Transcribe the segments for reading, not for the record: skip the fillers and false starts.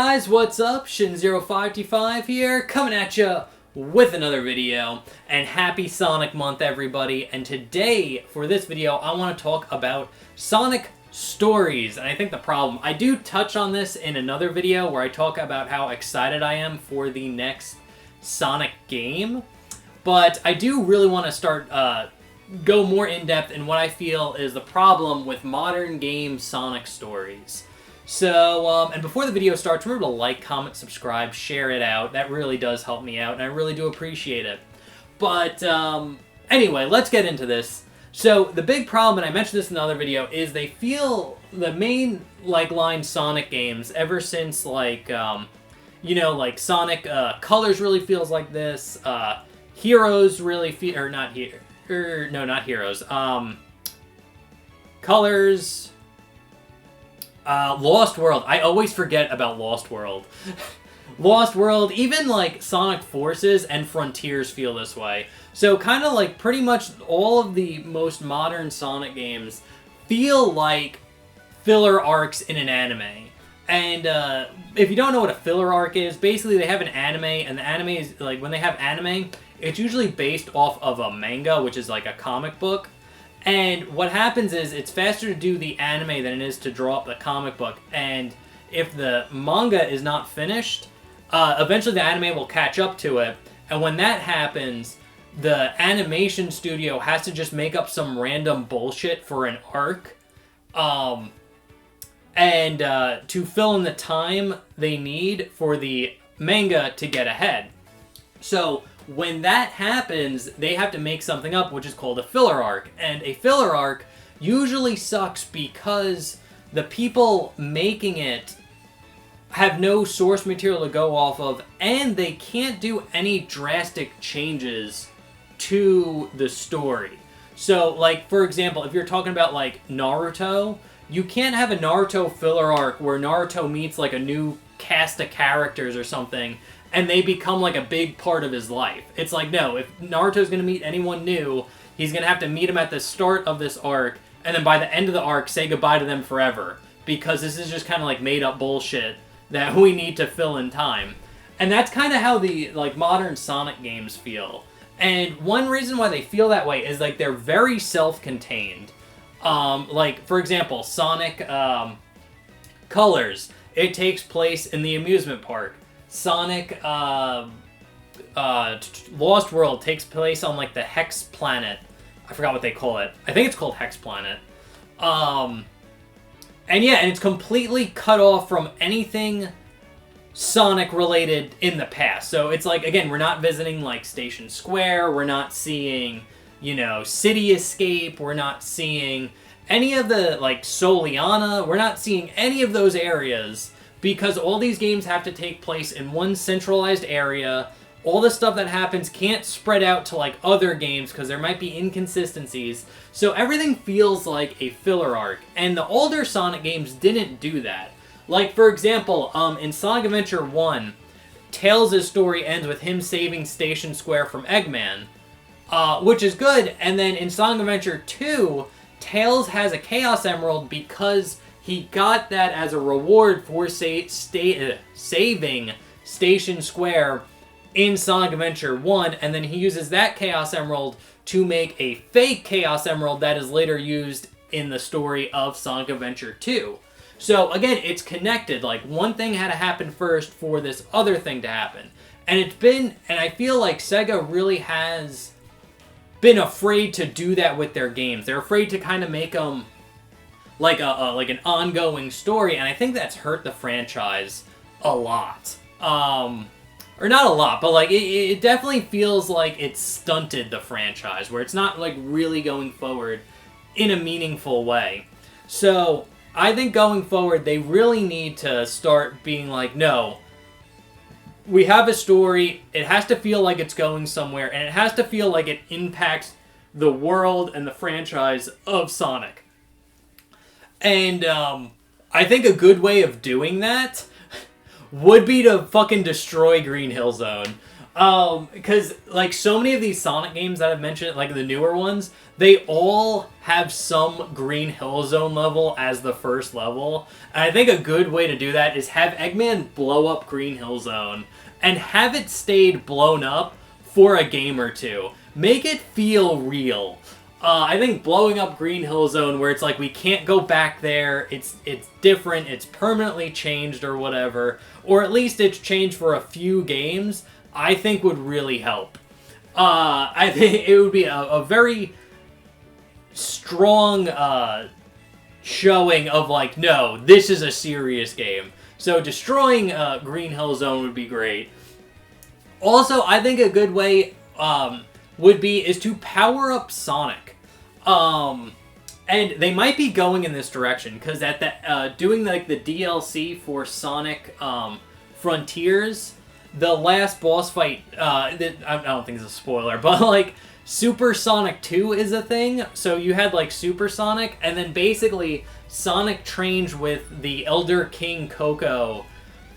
guys, what's up? Shin0525 here, coming at you with another video. And happy Sonic Month, everybody. And today, for this video, I want to talk about Sonic stories. And I think the problem, I do touch on this in another video where I talk about how excited I am for the next Sonic game. But I do really want to start, go more in-depth in what I feel is the problem with modern game Sonic stories. So, and before the video starts, remember to like, comment, subscribe, share it out. That really does help me out, and I really do appreciate it. But, anyway, let's get into this. So, the big problem, and I mentioned this in another video, is they feel the main, line Sonic games, ever since, you know, Sonic Colors really feels like this, Heroes really feel, or not Heroes, Colors... Lost World. I always forget about Lost World. Lost World, even Sonic Forces and Frontiers feel this way. So kind of pretty much all of the most modern Sonic games feel like filler arcs in an anime. And if you don't know what a filler arc is, basically they have an anime, and the anime is, when they have anime, it's usually based off of a manga, which is a comic book. And what happens is, it's faster to do the anime than it is to draw up the comic book. And if the manga is not finished, eventually the anime will catch up to it. And when that happens, the animation studio has to just make up some random bullshit for an arc. To fill in the time they need for the manga to get ahead. So when that happens, they have to make something up, which is called a filler arc. And a filler arc usually sucks because the people making it have no source material to go off of, and they can't do any drastic changes to the story. So, for example, if you're talking about, Naruto, you can't have a Naruto filler arc where Naruto meets, a new cast of characters or something, and they become, a big part of his life. It's no, if Naruto's going to meet anyone new, he's going to have to meet them at the start of this arc, and then by the end of the arc, say goodbye to them forever. Because this is just kind of, made-up bullshit that we need to fill in time. And that's kind of how the, modern Sonic games feel. And one reason why they feel that way is, they're very self-contained. For example, Sonic Colors. It takes place in the amusement park. Sonic Lost World takes place on the Hex Planet. I forgot what they call it. I think it's called Hex Planet. And it's completely cut off from anything Sonic related in the past. So it's again, we're not visiting Station Square, we're not seeing, City Escape, we're not seeing any of the Soliana, we're not seeing any of those areas. Because all these games have to take place in one centralized area. All the stuff that happens can't spread out to other games because there might be inconsistencies. So everything feels like a filler arc. And the older Sonic games didn't do that. For example, in Sonic Adventure 1, Tails' story ends with him saving Station Square from Eggman. Which is good. And then in Sonic Adventure 2, Tails has a Chaos Emerald because he got that as a reward for saving Station Square in Sonic Adventure 1, and then he uses that Chaos Emerald to make a fake Chaos Emerald that is later used in the story of Sonic Adventure 2. So, again, it's connected. One thing had to happen first for this other thing to happen. And I feel like Sega really has been afraid to do that with their games. They're afraid to kind of make them an ongoing story, and I think that's hurt the franchise a lot. Or not a lot, but it definitely feels like it's stunted the franchise, where it's not really going forward in a meaningful way. So I think going forward, they really need to start being no, we have a story, it has to feel like it's going somewhere, and it has to feel like it impacts the world and the franchise of Sonic. And, I think a good way of doing that would be to fucking destroy Green Hill Zone. Because, like, so many of these Sonic games that I've mentioned, like the newer ones, they all have some Green Hill Zone level as the first level. And I think a good way to do that is have Eggman blow up Green Hill Zone and have it stayed blown up for a game or two. Make it feel real. I think blowing up Green Hill Zone, where it's like we can't go back there, it's different, it's permanently changed or whatever, or at least it's changed for a few games, I think would really help. I think it would be a very strong showing of like, no, this is a serious game. So destroying Green Hill Zone would be great. Also, I think a good way is to power up Sonic. And they might be going in this direction, because at the doing like the DLC for Sonic Frontiers, the last boss fight, I don't think it's a spoiler, but like Super Sonic 2 is a thing. So you had like Super Sonic, and then basically Sonic trained with the Elder King Coco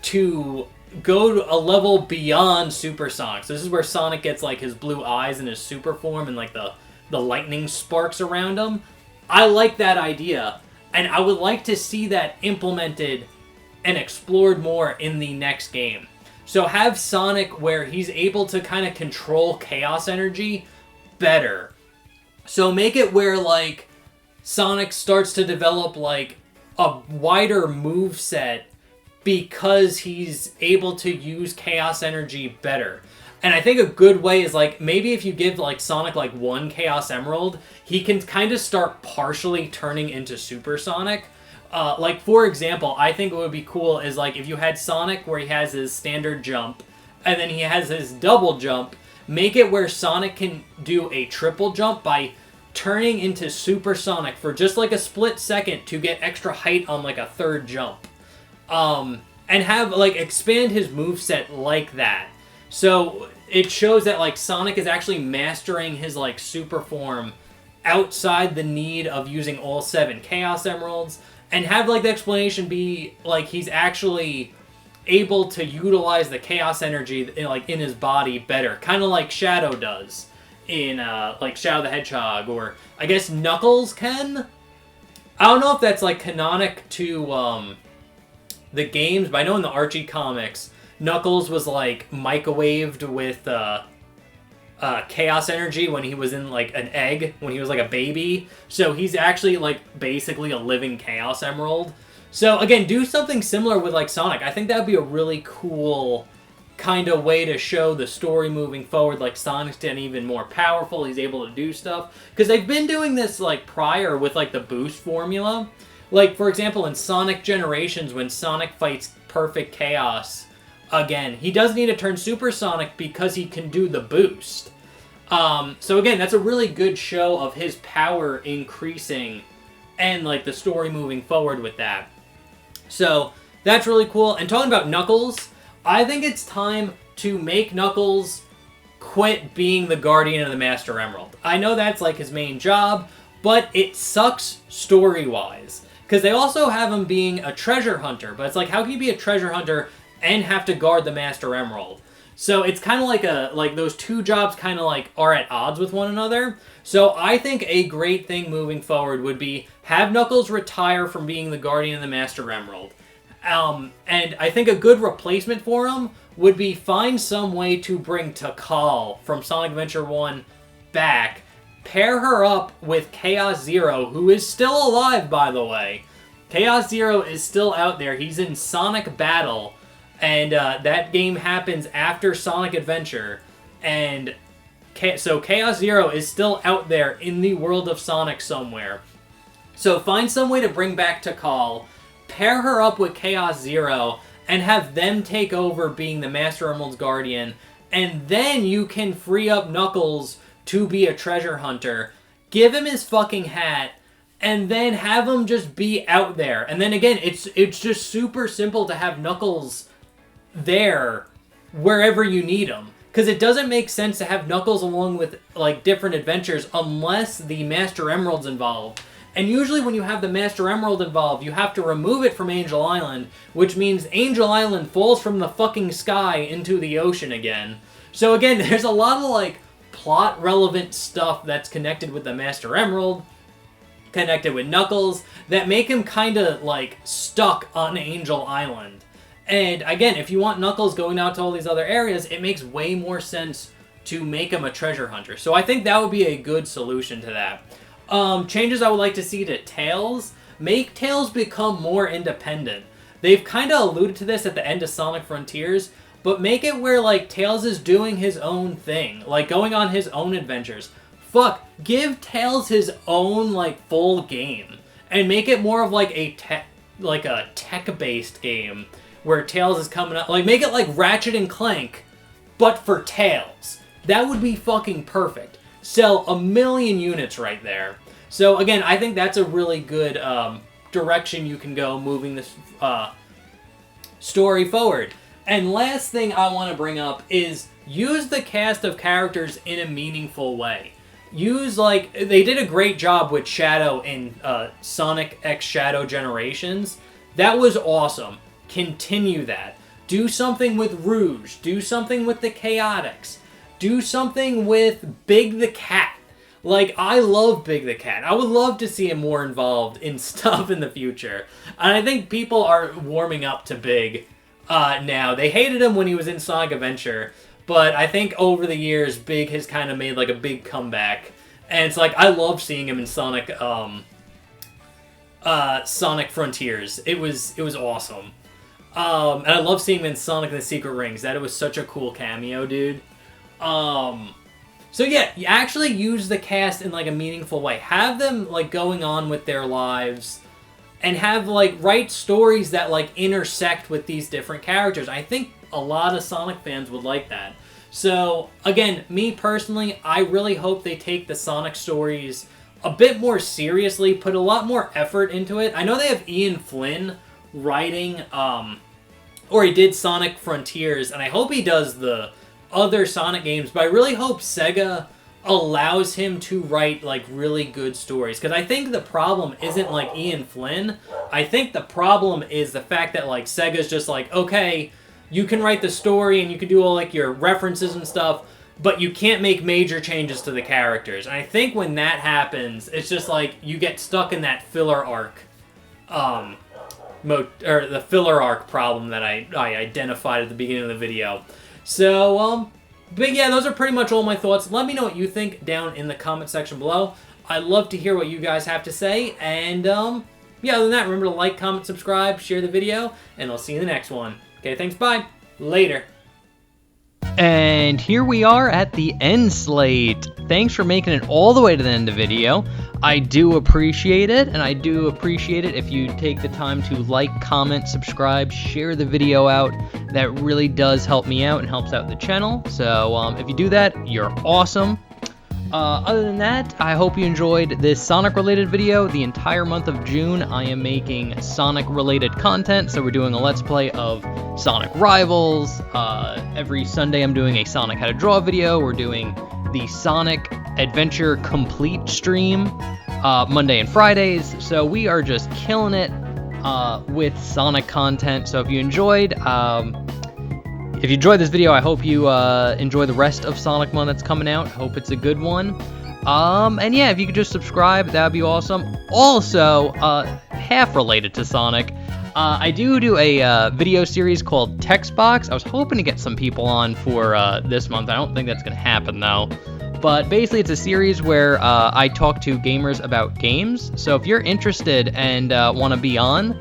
to go to a level beyond Super Sonic. So this is where Sonic gets like his blue eyes and his super form and like the lightning sparks around him. I like that idea, and I would like to see that implemented and explored more in the next game. So have Sonic where he's able to kind of control chaos energy better. So make it where like Sonic starts to develop like a wider move set because he's able to use chaos energy better. And I think a good way is like, maybe if you give like Sonic like one Chaos Emerald, he can kind of start partially turning into Super Sonic. Like for example, I think what would be cool is like if you had Sonic where he has his standard jump, and then he has his double jump, make it where Sonic can do a triple jump by turning into Super Sonic for just like a split second to get extra height on like a third jump. And have like expand his moveset like that. So it shows that like Sonic is actually mastering his like super form outside the need of using all 7 Chaos Emeralds, and have like the explanation be like he's actually able to utilize the chaos energy in his body better, kind of like Shadow does in like Shadow the Hedgehog, or I guess Knuckles can. I don't know if that's like canonic to the games, but I know in the Archie comics, Knuckles was like microwaved with chaos energy when he was in like an egg, when he was like a baby. So he's actually like basically a living Chaos Emerald. So again, do something similar with like Sonic. I think that would be a really cool kind of way to show the story moving forward. Like Sonic's getting even more powerful. He's able to do stuff. Because they've been doing this like prior with like the boost formula. Like for example, in Sonic Generations, when Sonic fights Perfect Chaos, again, he does need to turn Super Sonic because he can do the boost. So again, that's a really good show of his power increasing and like the story moving forward with that. So that's really cool. And talking about Knuckles, I think it's time to make Knuckles quit being the guardian of the Master Emerald. I know that's like his main job, but it sucks story-wise. Because they also have him being a treasure hunter, but it's like, how can you be a treasure hunter and have to guard the Master Emerald? So it's kind of like those two jobs kind of like are at odds with one another. So I think a great thing moving forward would be have Knuckles retire from being the guardian of the Master Emerald. And I think a good replacement for him would be find some way to bring Tikal from Sonic Adventure 1 back, pair her up with Chaos Zero, who is still alive, by the way. Chaos Zero is still out there. He's in Sonic Battle. And that game happens after Sonic Adventure. And so Chaos Zero is still out there in the world of Sonic somewhere. So find some way to bring back Tikal, pair her up with Chaos Zero, and have them take over being the Master Emerald's guardian. And then you can free up Knuckles to be a treasure hunter. Give him his fucking hat, and then have him just be out there. And then again, it's just super simple to have Knuckles there wherever you need him, because it doesn't make sense to have Knuckles along with like different adventures unless the Master Emerald's involved. And usually when you have the Master Emerald involved, you have to remove it from Angel Island, which means Angel Island falls from the fucking sky into the ocean again. So again, there's a lot of like plot relevant stuff that's connected with the Master Emerald, connected with Knuckles, that make him kind of like stuck on Angel Island. And again, if you want Knuckles going out to all these other areas, it makes way more sense to make him a treasure hunter. So I think that would be a good solution to that. Changes I would like to see to Tails. Make Tails become more independent. They've kind of alluded to this at the end of Sonic Frontiers, but make it where, like, Tails is doing his own thing. Like, going on his own adventures. Fuck, give Tails his own, like, full game. And make it more of, like, a tech-based game. Where Tails is coming up. Like, make it like Ratchet and Clank, but for Tails. That would be fucking perfect. Sell 1 million units right there. So, again, I think that's a really good direction you can go moving this story forward. And last thing I want to bring up is use the cast of characters in a meaningful way. Use, like, they did a great job with Shadow in Sonic X Shadow Generations. That was awesome. Continue that. Do something with Rouge. Do something with the Chaotix. Do something with Big the Cat. Like, I love Big the Cat. I would love to see him more involved in stuff in the future. And I think people are warming up to Big now. They hated him when he was in Sonic Adventure, but I think over the years, Big has kind of made like a big comeback. And it's like, I love seeing him in Sonic Frontiers. It was awesome. And I love seeing him in Sonic and the Secret Rings. That it was such a cool cameo, dude. So yeah, you actually use the cast in like a meaningful way. Have them like going on with their lives, and have like write stories that like intersect with these different characters. I think a lot of Sonic fans would like that. So again, me personally, I really hope they take the Sonic stories a bit more seriously, put a lot more effort into it. I know they have Ian Flynn writing, or he did Sonic Frontiers, and I hope he does the other Sonic games, but I really hope Sega allows him to write like really good stories, because I think the problem isn't like Ian Flynn. I think the problem is the fact that like Sega's just like, okay, you can write the story and you can do all like your references and stuff, but you can't make major changes to the characters. And I think when that happens, it's just like you get stuck in that filler arc or the filler arc problem that I identified at the beginning of the video. So, but yeah, those are pretty much all my thoughts. Let me know what you think down in the comment section below. I'd love to hear what you guys have to say. And, yeah, other than that, remember to like, comment, subscribe, share the video, and I'll see you in the next one. Okay, thanks, bye. Later. And here we are at the end slate. Thanks for making it all the way to the end of the video. I do appreciate it, and I do appreciate it if you take the time to like, comment, subscribe, share the video out. That really does help me out and helps out the channel. So if you do that, you're awesome. Other than that, I hope you enjoyed this Sonic-related video. The entire month of June, I am making Sonic-related content, so we're doing a Let's Play of Sonic Rivals. Every Sunday, I'm doing a Sonic How to Draw video. We're doing the Sonic Adventure Complete stream Monday and Fridays. So we are just killing it with Sonic content. So if you enjoyed this video, I hope you enjoy the rest of Sonic Month that's coming out. Hope it's a good one. And yeah, if you could just subscribe, that would be awesome. Also, half related to Sonic, I do a video series called Text Box. I was hoping to get some people on for this month. I don't think that's going to happen, though. But basically, it's a series where I talk to gamers about games. So if you're interested and want to be on,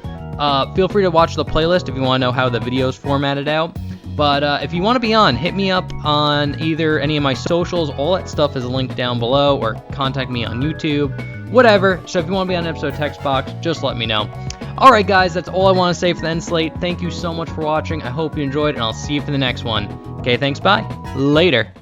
feel free to watch the playlist if you want to know how the video's formatted out. But if you want to be on, hit me up on either any of my socials. All that stuff is linked down below, or contact me on YouTube, whatever. So if you want to be on an episode of Text Box, just let me know. Alright guys, that's all I want to say for the end slate. Thank you so much for watching. I hope you enjoyed, and I'll see you for the next one. Okay, thanks, bye. Later.